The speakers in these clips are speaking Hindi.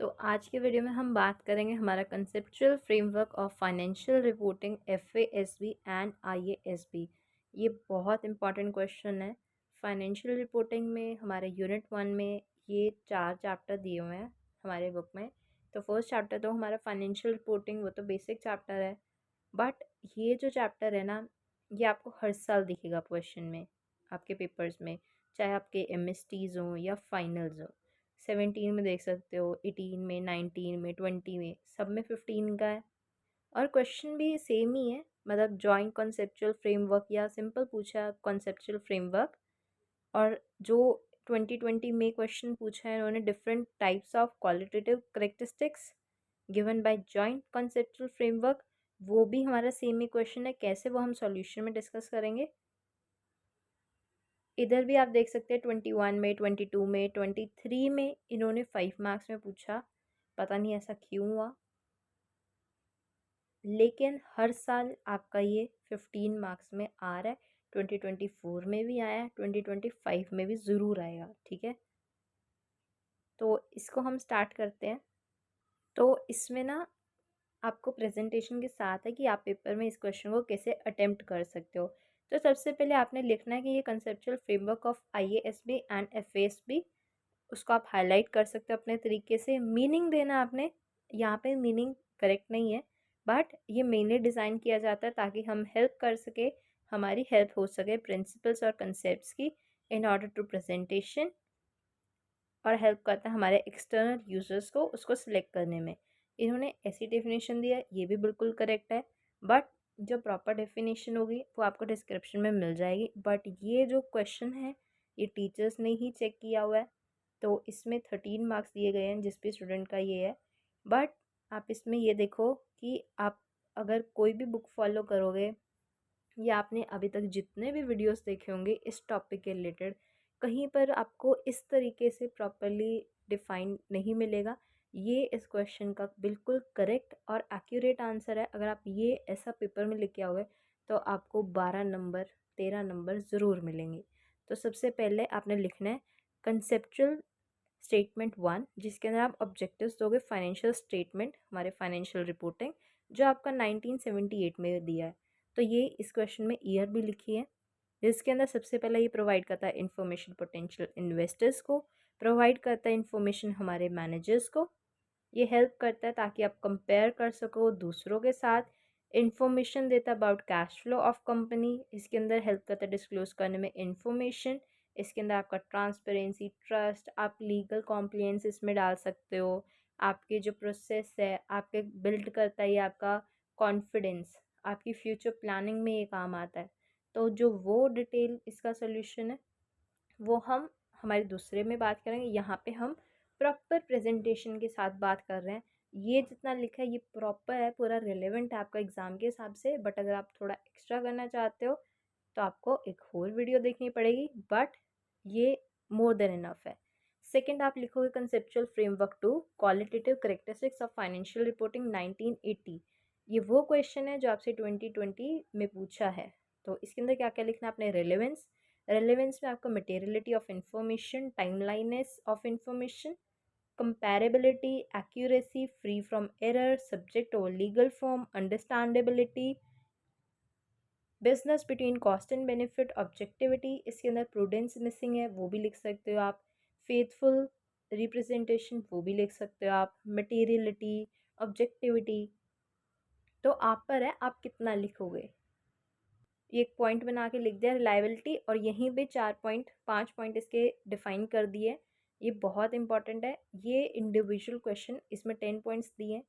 तो आज के वीडियो में हम बात करेंगे हमारा conceptual framework of financial reporting FASB and IASB. ये बहुत इंपॉर्टेंट क्वेश्चन है। फाइनेंशियल रिपोर्टिंग में हमारे यूनिट 1 में ये 4 चैप्टर दिए हुए हैं हमारे बुक में। तो फर्स्ट चैप्टर तो हमारा फाइनेंशियल रिपोर्टिंग, वो तो बेसिक चैप्टर है। बट ये जो चैप्टर है ना, ये आपको हर साल दिखेगा क्वेश्चन में, आपके पेपर्स में, चाहे आपके एमएसटीज हों या फाइनल्स हो। 17 में देख सकते हो, 18 में, 19 में, 20 में, सब में 15 का है। और क्वेश्चन भी सेम ही है, मतलब जॉइंट कॉन्सेप्चुअल फ्रेमवर्क या सिंपल पूछा कॉन्सेप्चुअल फ्रेमवर्क। और जो 2020 में क्वेश्चन पूछा है उन्होंने, different types of qualitative characteristics given by joint conceptual framework, वो भी हमारा सेम ही क्वेश्चन है। कैसे, वो हम सॉल्यूशन में डिस्कस करेंगे। इधर भी आप देख सकते हैं 21 में, 22 में, 23 में इन्होंने 5 मार्क्स में पूछा। पता नहीं ऐसा क्यों हुआ, लेकिन हर साल आपका ये 15 मार्क्स में आ रहा है। 2024 में भी आया है, 2025 में भी ज़रूर आएगा। ठीक है, तो इसको हम स्टार्ट करते हैं। तो इसमें ना आपको प्रेजेंटेशन के साथ है कि आप पेपर में इस क्वेश्चन को कैसे अटेम्प्ट कर सकते हो। तो सबसे पहले आपने लिखना है कि ये कंसेप्चुअल फ्रेमवर्क ऑफ आईएएसबी एंड एफएएसबी, उसको आप हाईलाइट कर सकते हो अपने तरीके से। मीनिंग देना आपने, यहाँ पे मीनिंग करेक्ट नहीं है, बट ये मेनली डिज़ाइन किया जाता है ताकि हम हेल्प कर सके, हमारी हेल्प हो सके प्रिंसिपल्स और कंसेप्ट्स की इन ऑर्डर टू प्रेजेंटेशन, और हेल्प करता है हमारे एक्सटर्नल यूजर्स को उसको सिलेक्ट करने में। इन्होंने ऐसी डेफिनेशन दिया है, ये भी बिल्कुल करेक्ट है, बट जो प्रॉपर डेफिनेशन होगी वो आपको डिस्क्रिप्शन में मिल जाएगी। बट ये जो क्वेश्चन है ये टीचर्स ने ही चेक किया हुआ है, तो इसमें 13 मार्क्स दिए गए हैं जिस भी स्टूडेंट का ये है। बट आप इसमें ये देखो कि आप अगर कोई भी बुक फॉलो करोगे या आपने अभी तक जितने भी वीडियोस देखे होंगे इस टॉपिक के रिलेटेड, कहीं पर आपको इस तरीके से प्रॉपरली डिफाइन नहीं मिलेगा। ये इस क्वेश्चन का बिल्कुल करेक्ट और एक्यूरेट आंसर है। अगर आप ये ऐसा पेपर में लिख के आओगे तो आपको 12 नंबर, 13 नंबर ज़रूर मिलेंगे। तो सबसे पहले आपने लिखना है कंसेप्चुअल स्टेटमेंट 1, जिसके अंदर आप ऑब्जेक्टिव्स दोगे फाइनेंशियल स्टेटमेंट, हमारे फाइनेंशियल रिपोर्टिंग, जो आपका 1978 में दिया है। तो ये इस क्वेश्चन में ईयर भी लिखी है, जिसके अंदर सबसे पहले ये प्रोवाइड करता है इन्फॉर्मेशन पोटेंशियल इन्वेस्टर्स को, प्रोवाइड करता है इन्फॉर्मेशन हमारे मैनेजर्स को। ये हेल्प करता है ताकि आप कंपेयर कर सको दूसरों के साथ। इंफॉर्मेशन देता है about cash flow of company, इसके अंदर हेल्प करता है डिस्क्लोज करने में इंफॉर्मेशन। इसके अंदर आपका ट्रांसपेरेंसी, ट्रस्ट, आप लीगल कॉम्प्लियंस इसमें डाल सकते हो। आपके जो प्रोसेस है आपके बिल्ड करता है ये आपका कॉन्फिडेंस, आपकी फ्यूचर प्लानिंग में ये काम आता है। तो जो वो डिटेल इसका सोल्यूशन है वो हम हमारे दूसरे में बात करेंगे। यहाँ पे हम प्रॉपर प्रेजेंटेशन के साथ बात कर रहे हैं। ये जितना लिखा है ये प्रॉपर है, पूरा रिलेवेंट है आपका एग्ज़ाम के हिसाब से। बट अगर आप थोड़ा एक्स्ट्रा करना चाहते हो तो आपको एक और वीडियो देखनी पड़ेगी, बट ये मोर देन इनफ है। सेकंड आप लिखोगे conceptual framework to qualitative characteristics of financial reporting 1980। ये वो क्वेश्चन है जो आपसे 2020 में पूछा है। तो इसके अंदर क्या क्या लिखना है आपने, रेलेवेंस। रेलेवेंस में आपका materiality of information, timeliness of information, comparability, accuracy, free from error, subject और legal form, understandability, business between cost and benefit, objectivity. इसके अंदर प्रूडेंस मिसिंग है, वो भी लिख सकते हो आप। फेथफुल रिप्रेजेंटेशन, वो भी लिख सकते हो आप। मटेरियलिटी, ऑब्जेक्टिविटी, तो आप पर है आप कितना लिखोगे। ये एक पॉइंट बना के लिख दिया रिलायबिलिटी, और यहीं पे 5 पॉइंट इसके डिफाइन कर दिए। ये बहुत इंपॉर्टेंट है। ये इंडिविजुअल क्वेश्चन, इसमें 10 पॉइंट्स दिए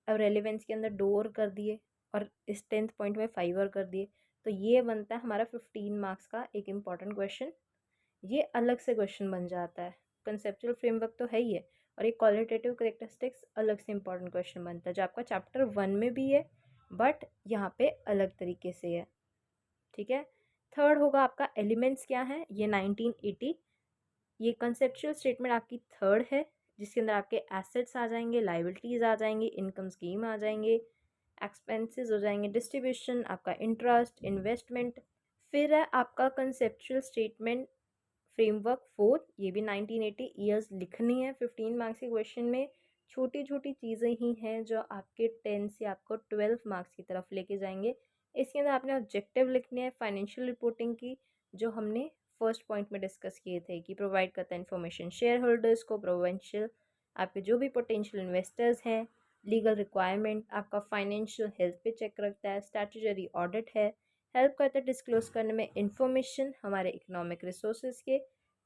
और रेलिवेंस के अंदर 2 और कर दिए, और इस 10th पॉइंट में 5 और कर दिए। तो ये बनता है हमारा 15 मार्क्स का एक इम्पॉर्टेंट क्वेश्चन। ये अलग से क्वेश्चन बन जाता है। कंसेप्चुअल फ्रेमवर्क तो है ही है, और एक क्वालिटेटिव करेक्टरिस्टिक्स अलग से इंपॉर्टेंट क्वेश्चन बनता है जो आपका चैप्टर 1 में भी है, बट यहाँ पे अलग तरीके से है। ठीक है, थर्ड होगा आपका एलिमेंट्स क्या है, ये 1980। ये कंसेप्चुअल स्टेटमेंट आपकी थर्ड है, जिसके अंदर आपके एसेट्स आ जाएंगे, लाइबिलिटीज़ आ जाएंगे, इनकम स्कीम आ जाएंगे, एक्सपेंसेस हो जाएंगे, डिस्ट्रीब्यूशन, आपका इंटरेस्ट, इन्वेस्टमेंट। फिर है आपका कंसेप्चुअल स्टेटमेंट फ्रेमवर्क फोर्थ, ये भी 1980 ईयर्स लिखनी है 15 मार्क्स के क्वेश्चन में। छोटी छोटी चीज़ें ही हैं जो आपके 10 से आपको 12 मार्क्स की तरफ लेके जाएंगे। इसके अंदर आपने ऑब्जेक्टिव लिखने हैं फाइनेंशियल रिपोर्टिंग की, जो हमने फर्स्ट पॉइंट में डिस्कस किए थे कि प्रोवाइड करता है इन्फॉर्मेशन शेयर होल्डर्स को, प्रोवेंशियल आपके जो भी पोटेंशियल इन्वेस्टर्स हैं, लीगल रिक्वायरमेंट आपका फाइनेंशियल हेल्थ पे चेक रखता है, स्टैट्यूटरी ऑडिट है, हेल्प करता है डिस्क्लोज करने में इंफॉर्मेशन हमारे इकोनॉमिक रिसोर्सेज के।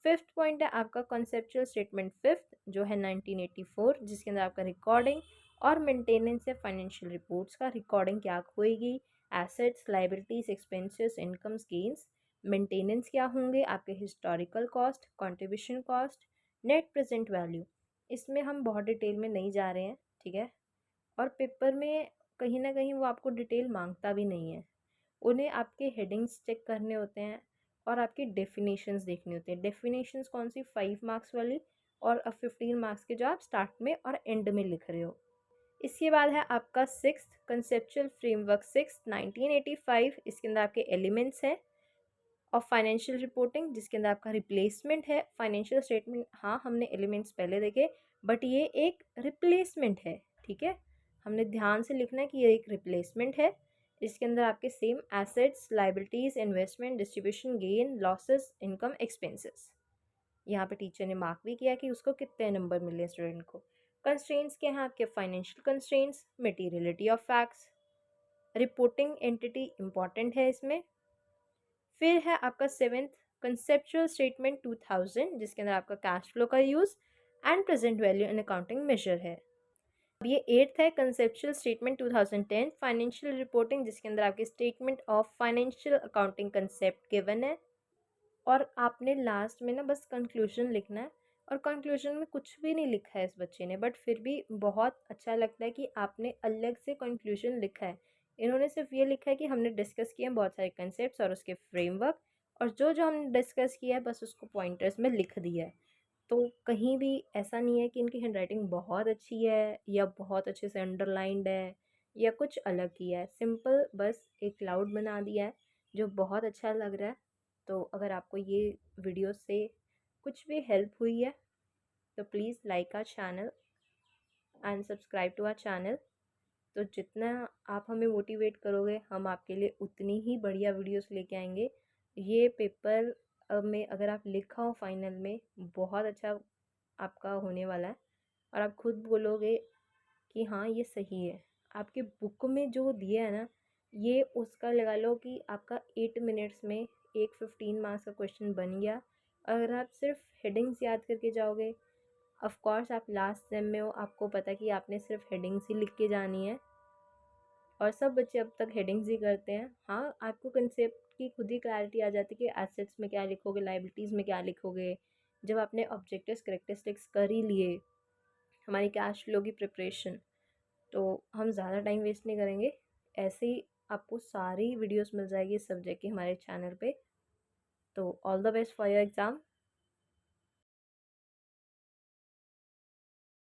फिफ्थ पॉइंट है आपका कॉन्सेप्चुअल स्टेटमेंट फिफ्थ, जो है 1984, जिसके अंदर आपका रिकॉर्डिंग और मेंटेनेंस है फाइनेंशियल रिपोर्ट्स का। रिकॉर्डिंग क्या होएगी, assets, liabilities, expenses, incomes, gains. Maintenance क्या होंगे, आपके historical cost, contribution cost, net present value. इसमें हम बहुत डिटेल में नहीं जा रहे हैं, ठीक है। और पेपर में कहीं ना कहीं वो आपको डिटेल मांगता भी नहीं है, उन्हें आपके हेडिंग्स चेक करने होते हैं और आपकी डेफिनेशंस देखनी होती है। डेफिनेशंस कौन सी, 5 मार्क्स वाली और 15 मार्क्स के जो आप स्टार्ट में और एंड में लिख रहे हो। इसके बाद है आपका सिक्स कंसेप्चुअल फ्रेमवर्क सिक्स 1985, इसके अंदर आपके एलिमेंट्स हैं और फाइनेंशियल रिपोर्टिंग, जिसके अंदर आपका रिप्लेसमेंट है फाइनेंशियल स्टेटमेंट। हाँ, हमने एलिमेंट्स पहले देखे, बट ये एक रिप्लेसमेंट है, ठीक है। हमने ध्यान से लिखना है कि ये एक रिप्लेसमेंट है। इसके अंदर आपके same assets, liabilities, investment, distribution, gain, losses, income, expenses. यहाँ पे टीचर ने मार्क भी किया कि उसको कितने नंबर मिले स्टूडेंट को। कंस्ट्रेंट्स क्या हैं आपके, financial constraints, materiality of facts, reporting entity important है इसमें। फिर है आपका सेवेंथ कंसेप्चुअल स्टेटमेंट 2000, जिसके अंदर आपका कैश फ्लो का use and present value in accounting measure है। अब ये एट्थ है कंसेप्चुअल स्टेटमेंट 2010 फाइनेंशियल रिपोर्टिंग, जिसके अंदर आपके statement of financial accounting concept given है। और आपने लास्ट में ना बस कंक्लूजन लिखना है, और कंक्लूजन में कुछ भी नहीं लिखा है इस बच्चे ने, बट फिर भी बहुत अच्छा लगता है कि आपने अलग से कंक्लूजन लिखा है। इन्होंने सिर्फ ये लिखा है कि हमने डिस्कस किया बहुत सारे कंसेप्ट्स और उसके फ्रेमवर्क, और जो जो हमने डिस्कस किया है बस उसको पॉइंटर्स में लिख दिया है। तो कहीं भी ऐसा नहीं है कि इनकी हैंडराइटिंग बहुत अच्छी है या बहुत अच्छे से अंडरलाइंड है या कुछ अलग किया है, सिंपल बस एक क्लाउड बना दिया है जो बहुत अच्छा लग रहा है। तो अगर आपको ये वीडियो से कुछ भी हेल्प हुई है तो please like our channel and subscribe to our channel. तो जितना आप हमें मोटिवेट करोगे हम आपके लिए उतनी ही बढ़िया वीडियोस लेके आएंगे। ये पेपर में अगर आप लिखा हो फाइनल में बहुत अच्छा आपका होने वाला है, और आप खुद बोलोगे कि हाँ ये सही है। आपके बुक में जो दिया है ना, ये उसका लगा लो कि आपका 8 मिनट्स में एक 15 मार्क्स का क्वेश्चन बन गया। अगर आप सिर्फ हेडिंग्स याद करके जाओगे, ऑफ कोर्स आप लास्ट सेम में हो, आपको पता है कि आपने सिर्फ हेडिंग्स ही लिख के जानी है, और सब बच्चे अब तक हेडिंग्स ही करते हैं। हाँ, आपको कंसेप्ट की खुद ही क्लैरिटी आ जाती है कि एसेट्स में क्या लिखोगे, लाइबिलिटीज़ में क्या लिखोगे। जब आपने ऑब्जेक्टिव्स करेक्टरिस्टिक्स कर ही लिए, हमारी कैश फ्लो की प्रिपरेशन, तो हम ज़्यादा टाइम वेस्ट नहीं करेंगे। ऐसे ही आपको सारी वीडियोस मिल जाएगी इस सब्जेक्ट की हमारे चैनल पे। तो all the best for your exam.